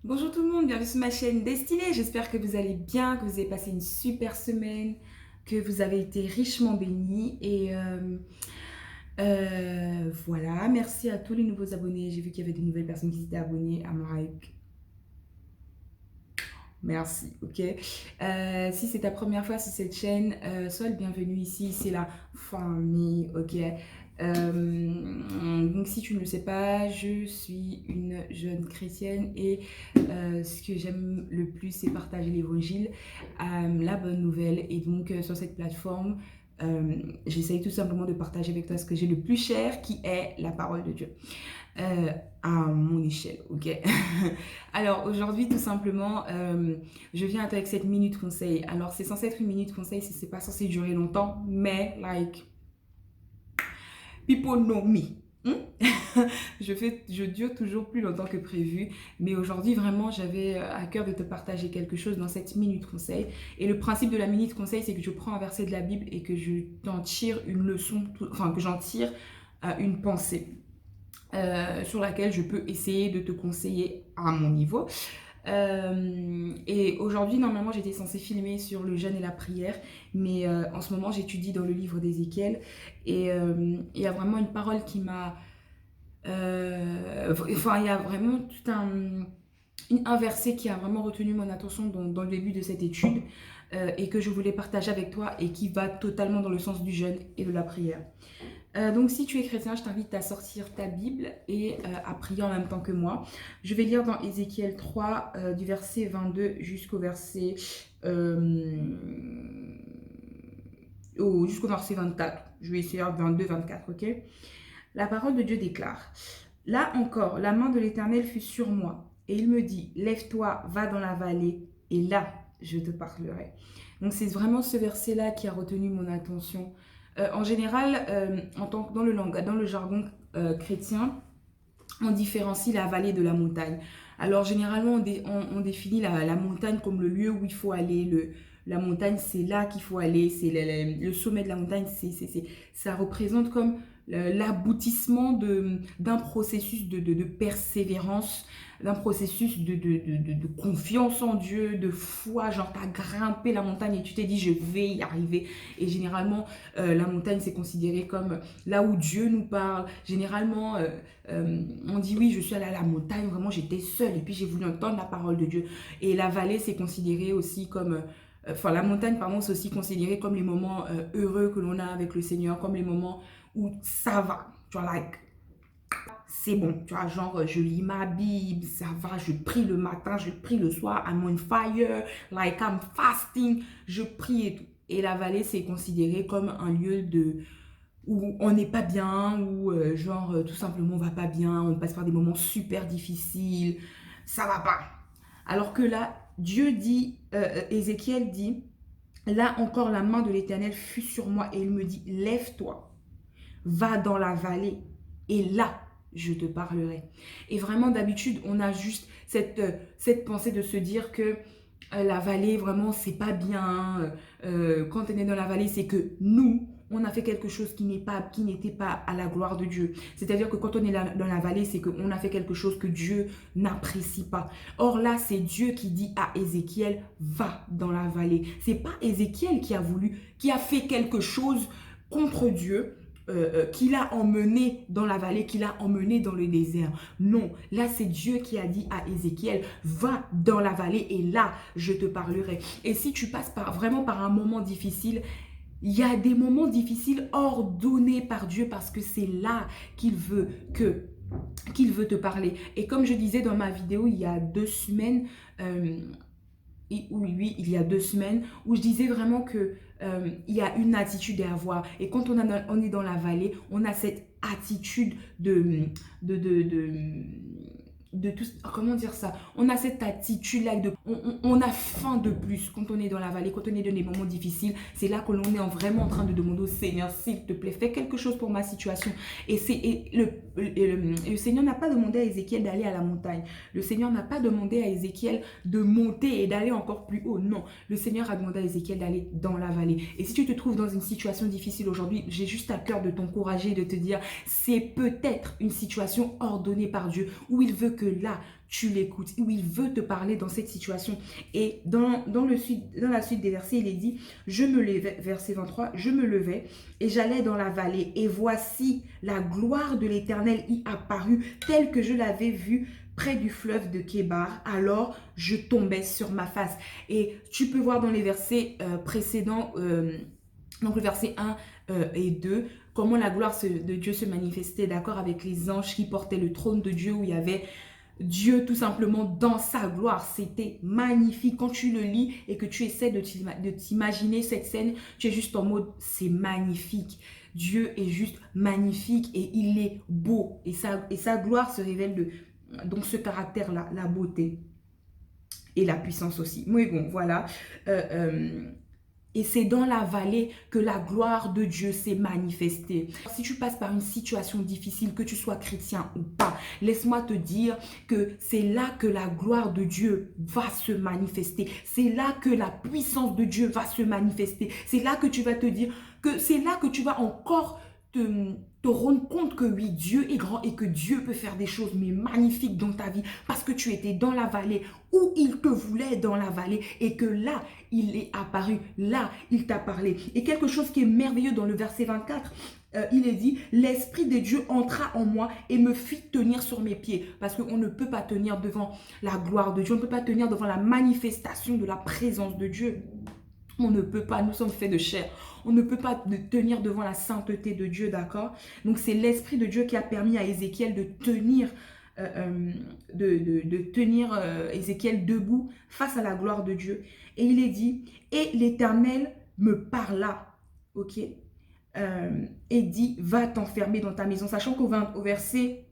Bonjour tout le monde, bienvenue sur ma chaîne Destinée. J'espère que vous allez bien, que vous avez passé une super semaine, que vous avez été richement bénis. Voilà, merci à tous les nouveaux abonnés. J'ai vu qu'il y avait de nouvelles personnes qui s'étaient abonnées à mon like. Merci, ok. Si c'est ta première fois sur cette chaîne, sois le bienvenu ici, c'est la famille, ok. Donc si tu ne le sais pas, je suis une jeune chrétienne et ce que j'aime le plus, c'est partager l'évangile, la bonne nouvelle. Et donc sur cette plateforme, j'essaye tout simplement de partager avec toi ce que j'ai le plus cher, qui est la parole de Dieu euh, à mon échelle, ok. Alors aujourd'hui, tout simplement, je viens avec cette minute conseil. Alors c'est censé être une minute conseil, c'est pas censé durer longtemps, mais like people know me. Je dure toujours plus longtemps que prévu, mais aujourd'hui vraiment j'avais à cœur de te partager quelque chose dans cette minute conseil. Et le principe de la minute conseil, c'est que je prends un verset de la Bible et que je t'en tire une leçon, enfin que j'en tire une pensée sur laquelle je peux essayer de te conseiller à mon niveau. Et aujourd'hui, normalement, j'étais censée filmer sur le jeûne et la prière, mais en ce moment, j'étudie dans le livre d'Ézéchiel et il y a vraiment une parole qui m'a... Enfin, il y a vraiment tout un verset qui a vraiment retenu mon attention dans le début de cette étude et que je voulais partager avec toi et qui va totalement dans le sens du jeûne et de la prière. Donc si tu es chrétien, je t'invite à sortir ta Bible et à prier en même temps que moi. Je vais lire dans Ézéchiel 3, du verset 22 jusqu'au verset, jusqu'au verset 24. Je vais essayer 22-24, ok? La parole de Dieu déclare: Là encore, la main de l'Éternel fut sur moi, et il me dit, lève-toi, va dans la vallée, et là, je te parlerai. Donc c'est vraiment ce verset-là qui a retenu mon attention. En général, dans le jargon chrétien, on différencie la vallée de la montagne. Alors généralement, on définit la montagne comme le lieu où il faut aller. La montagne, c'est là qu'il faut aller. C'est le sommet de la montagne, ça représente comme l'aboutissement d'un processus de persévérance, d'un processus de confiance en Dieu, de foi. Genre, tu as grimpé la montagne et tu t'es dit, je vais y arriver. Et généralement, la montagne, c'est considéré comme là où Dieu nous parle. Généralement, on dit oui, je suis allée à la montagne, vraiment j'étais seule et puis j'ai voulu entendre la parole de Dieu. Et la vallée, c'est considéré aussi comme... Enfin, la montagne, pardon, c'est aussi considéré comme les moments heureux que l'on a avec le Seigneur, comme les moments où ça va. Tu vois, like, c'est bon. Tu vois, genre, je lis ma Bible, ça va, je prie le matin, je prie le soir, I'm on fire, like I'm fasting, je prie et tout. Et la vallée, c'est considéré comme un lieu où on n'est pas bien, où tout simplement on va pas bien, on passe par des moments super difficiles, ça va pas. Alors que là, Dieu dit, Ézéchiel dit, là encore la main de l'Éternel fut sur moi et il me dit, lève-toi, va dans la vallée et là, je te parlerai. Et vraiment, d'habitude, on a juste cette pensée de se dire que la vallée, vraiment, c'est pas bien. Quand on est dans la vallée, c'est que nous, on a fait quelque chose qui n'était pas à la gloire de Dieu. C'est-à-dire que quand on est dans la vallée, c'est qu'on a fait quelque chose que Dieu n'apprécie pas. Or là, c'est Dieu qui dit à Ézéchiel, va dans la vallée. C'est pas Ézéchiel qui a fait quelque chose contre Dieu, qui l'a emmené dans la vallée, qui l'a emmené dans le désert. Non, là c'est Dieu qui a dit à Ézéchiel, va dans la vallée et là je te parlerai. Et si tu passes vraiment par un moment difficile, il y a des moments difficiles ordonnés par Dieu parce que c'est là qu'il veut te parler. Et comme je disais dans ma vidéo il y a 2 semaines, oui, il y a 2 semaines, où je disais vraiment que il y a une attitude à avoir. Et quand on est dans la vallée, on a cette attitude de, de, de, de tout, comment dire ça, on a cette attitude là on a faim de plus quand on est dans la vallée, quand on est dans des moments difficiles. C'est là que l'on est vraiment en train de demander au Seigneur, s'il te plaît, fais quelque chose pour ma situation. Et le Seigneur n'a pas demandé à Ézéchiel d'aller à la montagne. Le Seigneur n'a pas demandé à Ézéchiel de monter et d'aller encore plus haut. Non, le Seigneur a demandé à Ézéchiel d'aller dans la vallée. Et si tu te trouves dans une situation difficile aujourd'hui, j'ai juste à cœur de t'encourager, de te dire, c'est peut-être une situation ordonnée par Dieu, où il veut que là, tu l'écoutes, où il veut te parler dans cette situation. Et dans la suite des versets, il est dit, verset 23, je me levais et j'allais dans la vallée. Et voici, la gloire de l'Éternel y apparut, telle que je l'avais vue près du fleuve de Kébar. Alors, je tombais sur ma face. Et tu peux voir dans les versets précédents, donc le verset 1 et 2, comment la gloire de Dieu se manifestait, d'accord, avec les anges qui portaient le trône de Dieu, où il y avait Dieu tout simplement dans sa gloire. C'était magnifique. Quand tu le lis et que tu essaies de t'imaginer cette scène, tu es juste en mode, c'est magnifique. Dieu est juste magnifique et il est beau. Et sa gloire se révèle de donc ce caractère-là, la beauté et la puissance aussi. Mais bon, voilà. Et c'est dans la vallée que la gloire de Dieu s'est manifestée. Si tu passes par une situation difficile, que tu sois chrétien ou pas, laisse-moi te dire que c'est là que la gloire de Dieu va se manifester. C'est là que la puissance de Dieu va se manifester. C'est là que tu vas te dire que c'est là que tu vas encore te rendre compte que oui, Dieu est grand et que Dieu peut faire des choses mais magnifiques dans ta vie parce que tu étais dans la vallée où il te voulait dans la vallée et que là, il est apparu, là, il t'a parlé. Et quelque chose qui est merveilleux dans le verset 24, il est dit, l'Esprit de Dieu entra en moi et me fit tenir sur mes pieds. Parce qu'on ne peut pas tenir devant la gloire de Dieu, on ne peut pas tenir devant la manifestation de la présence de Dieu. On ne peut pas, nous sommes faits de chair. On ne peut pas tenir devant la sainteté de Dieu, d'accord? Donc c'est l'Esprit de Dieu qui a permis à Ézéchiel de tenir, Ézéchiel debout face à la gloire de Dieu. Et il est dit, et l'Éternel me parla, ok? Et dit, va t'enfermer dans ta maison. Sachant qu'au verset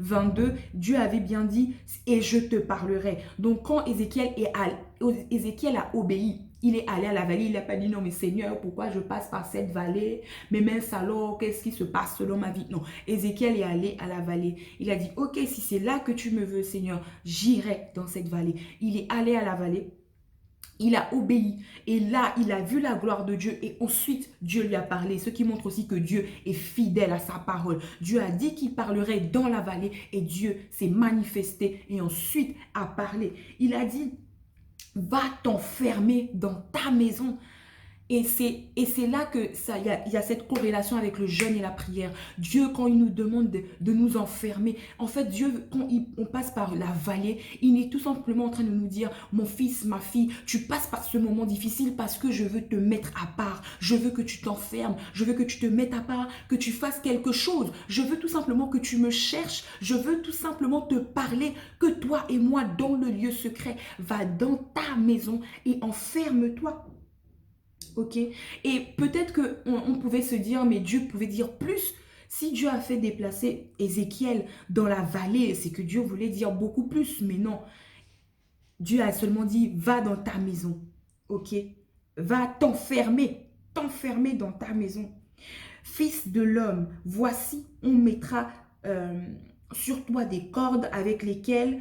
22, Dieu avait bien dit, et je te parlerai. Donc quand Ézéchiel a obéi, il est allé à la vallée, il n'a pas dit non mais Seigneur, pourquoi je passe par cette vallée? Mais mince alors, qu'est-ce qui se passe selon ma vie? Non, Ézéchiel est allé à la vallée. Il a dit, ok, si c'est là que tu me veux Seigneur, j'irai dans cette vallée. Il est allé à la vallée. Il a obéi et là, il a vu la gloire de Dieu et ensuite, Dieu lui a parlé. Ce qui montre aussi que Dieu est fidèle à sa parole. Dieu a dit qu'il parlerait dans la vallée et Dieu s'est manifesté et ensuite a parlé. Il a dit, va t'enfermer dans ta maison. Et c'est là que il y a cette corrélation avec le jeûne et la prière. Dieu, quand il nous demande de nous enfermer, en fait, Dieu, quand on passe par la vallée, il est tout simplement en train de nous dire, mon fils, ma fille, tu passes par ce moment difficile parce que je veux te mettre à part. Je veux que tu t'enfermes. Je veux que tu te mettes à part, que tu fasses quelque chose. Je veux tout simplement que tu me cherches. Je veux tout simplement te parler, que toi et moi, dans le lieu secret, va dans ta maison et enferme-toi. Ok, et peut-être qu'on pouvait se dire, mais Dieu pouvait dire plus. Si Dieu a fait déplacer Ézéchiel dans la vallée, c'est que Dieu voulait dire beaucoup plus. Mais non, Dieu a seulement dit, va dans ta maison. Ok, va t'enfermer dans ta maison. Fils de l'homme, voici, on mettra sur toi des cordes avec lesquelles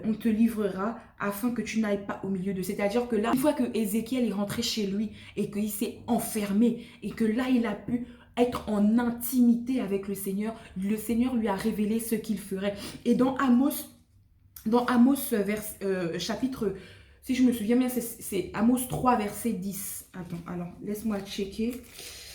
on te livrera afin que tu n'ailles pas au milieu de. C'est-à-dire que là, une fois que Ézéchiel est rentré chez lui et qu'il s'est enfermé et que là, il a pu être en intimité avec le Seigneur lui a révélé ce qu'il ferait. Et dans Amos chapitre, si je me souviens bien, c'est Amos 3, verset 10. Attends, alors, laisse-moi checker.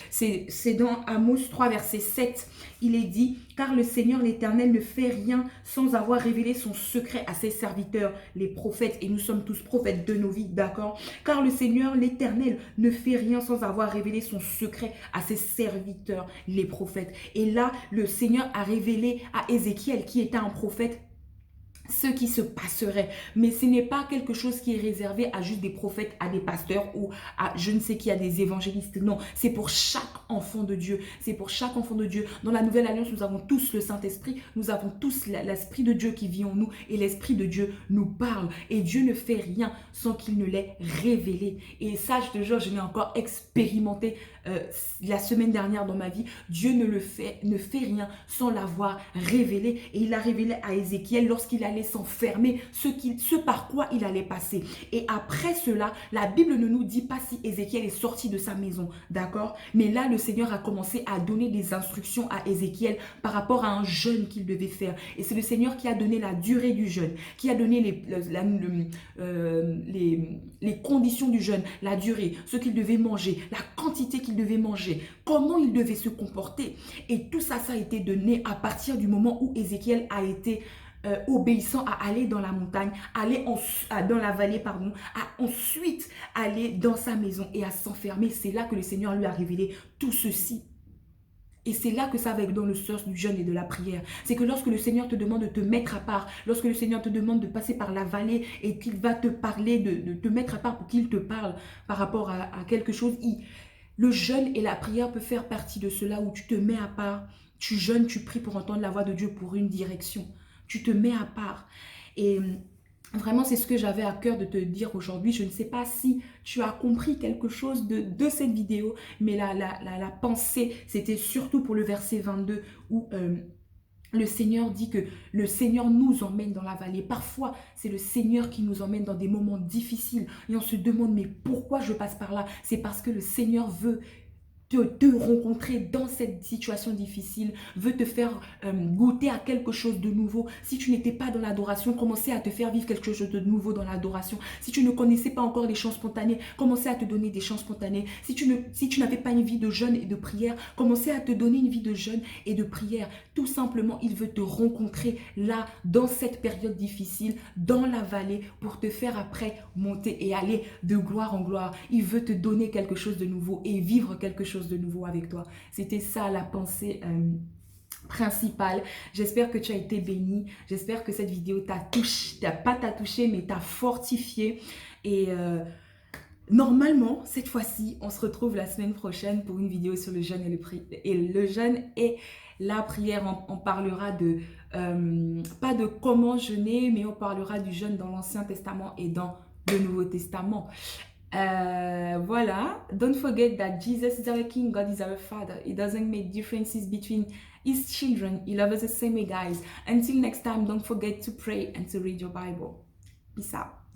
C'est dans Amos 3, verset 7. Il est dit, car le Seigneur l'Éternel ne fait rien sans avoir révélé son secret à ses serviteurs, les prophètes. Et nous sommes tous prophètes de nos vies, d'accord? Car le Seigneur l'Éternel ne fait rien sans avoir révélé son secret à ses serviteurs, les prophètes. Et là, le Seigneur a révélé à Ézéchiel, qui était un prophète, ce qui se passerait. Mais ce n'est pas quelque chose qui est réservé à juste des prophètes, à des pasteurs ou à je ne sais qui, à des évangélistes. Non, c'est pour chaque enfant de Dieu. C'est pour chaque enfant de Dieu. Dans la Nouvelle Alliance, nous avons tous le Saint-Esprit. Nous avons tous l'Esprit de Dieu qui vit en nous. Et l'Esprit de Dieu nous parle. Et Dieu ne fait rien sans qu'il ne l'ait révélé. Et ça, je te jure, je l'ai encore expérimenté la semaine dernière dans ma vie. Dieu ne fait rien sans l'avoir révélé. Et il l'a révélé à Ézéchiel lorsqu'il allait allait s'enfermer, ce par quoi il allait passer. Et après cela, la Bible ne nous dit pas si Ézéchiel est sorti de sa maison, d'accord? Mais là, le Seigneur a commencé à donner des instructions à Ézéchiel par rapport à un jeûne qu'il devait faire. Et c'est le Seigneur qui a donné la durée du jeûne, qui a donné les conditions du jeûne, la durée, ce qu'il devait manger, la quantité qu'il devait manger, comment il devait se comporter. Et tout ça, ça a été donné à partir du moment où Ézéchiel a été obéissant à aller dans la montagne, dans la vallée, pardon, à ensuite aller dans sa maison et à s'enfermer. C'est là que le Seigneur lui a révélé tout ceci. Et c'est là que ça va être dans le sens du jeûne et de la prière. C'est que lorsque le Seigneur te demande de te mettre à part, lorsque le Seigneur te demande de passer par la vallée et qu'il va te parler, de te mettre à part pour qu'il te parle par rapport à quelque chose, le jeûne et la prière peuvent faire partie de cela où tu te mets à part, tu jeûnes, tu pries pour entendre la voix de Dieu pour une direction. Tu te mets à part. Et vraiment, c'est ce que j'avais à cœur de te dire aujourd'hui. Je ne sais pas si tu as compris quelque chose de cette vidéo, mais la pensée, c'était surtout pour le verset 22 où le Seigneur dit que le Seigneur nous emmène dans la vallée. Parfois, c'est le Seigneur qui nous emmène dans des moments difficiles et on se demande, mais pourquoi je passe par là? C'est parce que le Seigneur veut te rencontrer dans cette situation difficile, veut te faire goûter à quelque chose de nouveau. Si tu n'étais pas dans l'adoration, commencez à te faire vivre quelque chose de nouveau dans l'adoration. Si tu ne connaissais pas encore les chants spontanés, commencez à te donner des chants spontanés. Si tu n'avais pas une vie de jeûne et de prière, commencez à te donner une vie de jeûne et de prière. Tout simplement, il veut te rencontrer là, dans cette période difficile, dans la vallée, pour te faire après monter et aller de gloire en gloire. Il veut te donner quelque chose de nouveau et vivre quelque chose de nouveau avec toi. C'était ça la pensée principale. J'espère que tu as été béni. J'espère que cette vidéo t'a touché, pas t'a touché, mais t'a fortifié. Et normalement, cette fois-ci, on se retrouve la semaine prochaine pour une vidéo sur le jeûne et la prière. On parlera de pas de comment jeûner, mais on parlera du jeûne dans l'Ancien Testament et dans le Nouveau Testament. Voilà, don't forget that Jesus is our King, God is our Father. He doesn't make differences between his children. He loves us the same way, guys. Until next time, don't forget to pray and to read your Bible. Peace out.